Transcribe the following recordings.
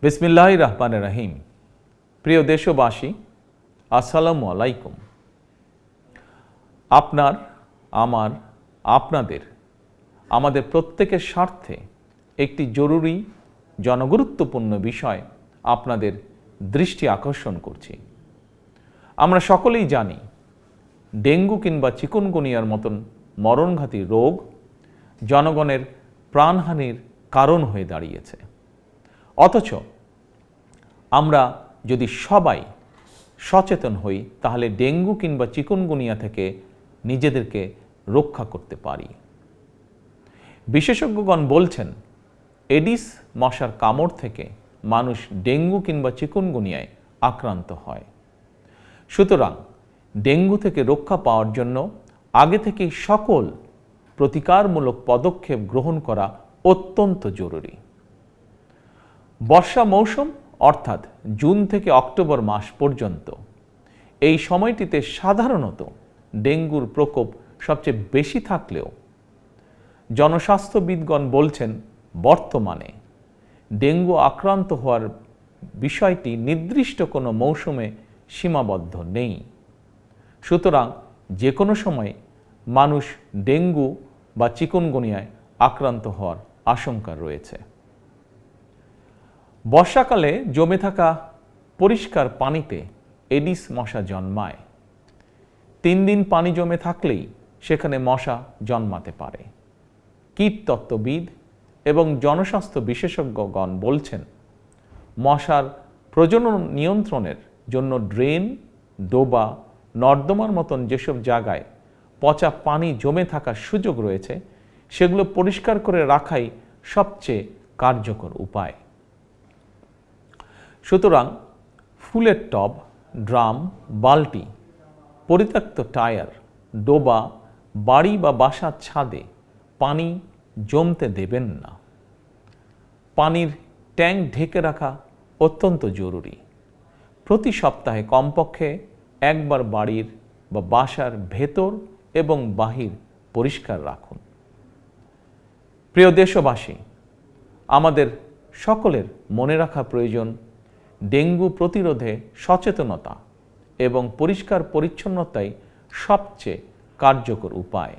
বিসমিল্লাহির রহমানির রহিম। প্রিয় দেশবাসী, আসসালামু আলাইকুম। আপনার, আমার, আপনাদের, আমাদের প্রত্যেকের স্বার্থে একটি জরুরি জনগুরুত্বপূর্ণ বিষয় আপনাদের দৃষ্টি আকর্ষণ করছি। আমরা সকলেই জানি ডেঙ্গু কিংবা চিকুনগুনিয়ার মতন মরণঘাতী রোগ জনগণের প্রাণহানির কারণ হয়ে দাঁড়িয়েছে। অথচ আমরা যদি সবাই সচেতন হই তাহলে ডেঙ্গু কিংবা চিকুনগুনিয়া থেকে নিজেদেরকে রক্ষা করতে পারি। বিশেষজ্ঞগণ বলছেন এডিস মশার কামড় থেকে মানুষ ডেঙ্গু কিংবা চিকুনগুনিয়ায় আক্রান্ত হয়। সুতরাং ডেঙ্গু থেকে রক্ষা পাওয়ার জন্য আগে থেকেই সকল প্রতিকারমূলক পদক্ষেপ গ্রহণ করা অত্যন্ত জরুরি। বর্ষা মৌসুম অর্থাৎ জুন থেকে অক্টোবর মাস পর্যন্ত এই সময়টিতে সাধারণত ডেঙ্গুর প্রকোপ সবচেয়ে বেশি থাকলেও জনস্বাস্থ্যবিদগণ বলছেন বর্তমানে ডেঙ্গু আক্রান্ত হওয়ার বিষয়টি নির্দিষ্ট কোনো মৌসুমে সীমাবদ্ধ নেই। সুতরাং যে কোনো সময় মানুষ ডেঙ্গু বা চিকুনগুনিয়ায় আক্রান্ত হওয়ার আশঙ্কা রয়েছে। বর্ষাকালে জমে থাকা পরিষ্কার পানিতে এডিস মশা জন্মায়। 3 দিন পানি জমে থাকলেই সেখানে মশা জন্মাতে পারে। কীটতত্ত্ববিদ এবং জনস্বাস্থ্য বিশেষজ্ঞগণ বলছেন মশার প্রজনন নিয়ন্ত্রণের জন্য ড্রেন, ডোবা, নর্দমার মতন যেসব জায়গায় পচা পানি জমে থাকার সুযোগ রয়েছে সেগুলো পরিষ্কার করে রাখাই সবচেয়ে কার্যকর উপায়। সুতরাং ফুলের টব, ড্রাম, বালতি, পরিত্যক্ত টায়ার, ডোবা, বাড়ি বা বাসার ছাদে পানি জমতে দেবেন না। পানির ট্যাঙ্ক ঢেকে রাখা অত্যন্ত জরুরি। প্রতি সপ্তাহে কমপক্ষে একবার বাড়ির বা বাসার ভেতর এবং বাহির পরিষ্কার রাখুন। প্রিয় দেশবাসী, আমাদের সকলের মনে রাখা প্রয়োজন ডেঙ্গু প্রতিরোধে সচেতনতা এবং পরিষ্কার পরিচ্ছন্নতাই সবচেয়ে কার্যকর উপায়।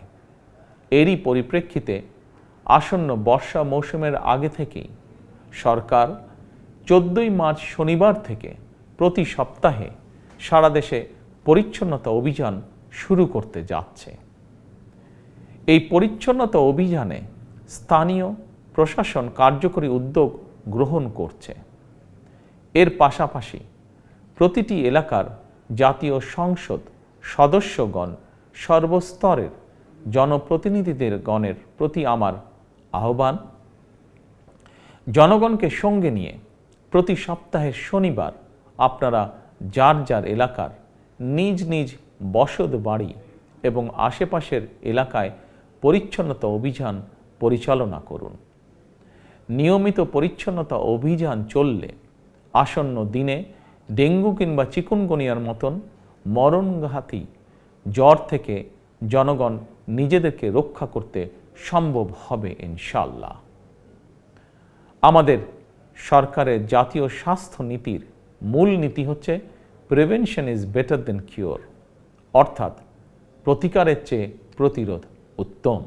এরই পরিপ্রেক্ষিতে আসন্ন বর্ষা মৌসুমের আগে থেকেই সরকার 14 মার্চ শনিবার থেকে প্রতি সপ্তাহে সারা দেশে পরিচ্ছন্নতা অভিযান শুরু করতে যাচ্ছে। এই পরিচ্ছন্নতা অভিযানে স্থানীয় প্রশাসন কার্যকরী উদ্যোগ গ্রহণ করছে। এর পাশাপাশি প্রতিটি এলাকার জাতীয় সংসদ সদস্যগণ সর্বস্তরের জনপ্রতিনিধিদের গণের প্রতি আমার আহ্বান, জনগণকে সঙ্গে নিয়ে প্রতি সপ্তাহের শনিবার আপনারা যার যার এলাকার নিজ নিজ বসত বাড়ি এবং আশেপাশের এলাকায় পরিচ্ছন্নতা অভিযান পরিচালনা করুন। নিয়মিত পরিচ্ছন্নতা অভিযান চললে আসন্ন দিনে ডেঙ্গু কিংবা চিকুনগুনিয়ার মতন মরণঘাতী জ্বর থেকে জনগণ নিজেদেরকে রক্ষা করতে সম্ভব হবে ইনশাআল্লাহ। আমাদের সরকারের জাতীয় স্বাস্থ্য নীতির মূল নীতি হচ্ছে prevention is better then cure, অর্থাৎ প্রতিকারের চেয়ে প্রতিরোধ উত্তম।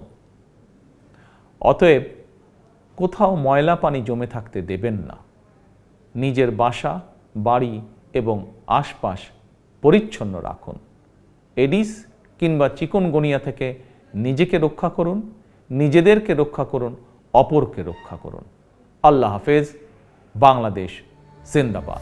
অতএব কোথাও ময়লা পানি জমে থাকতে দেবেন না। নিজের বাসা, বাড়ি এবং আশপাশ পরিচ্ছন্ন রাখুন। এডিস কিংবা চিকুনগুনিয়া থেকে নিজেকে রক্ষা করুন, নিজেদেরকে রক্ষা করুন, অপরকে রক্ষা করুন। আল্লাহ হাফেজ। বাংলাদেশ জিন্দাবাদ।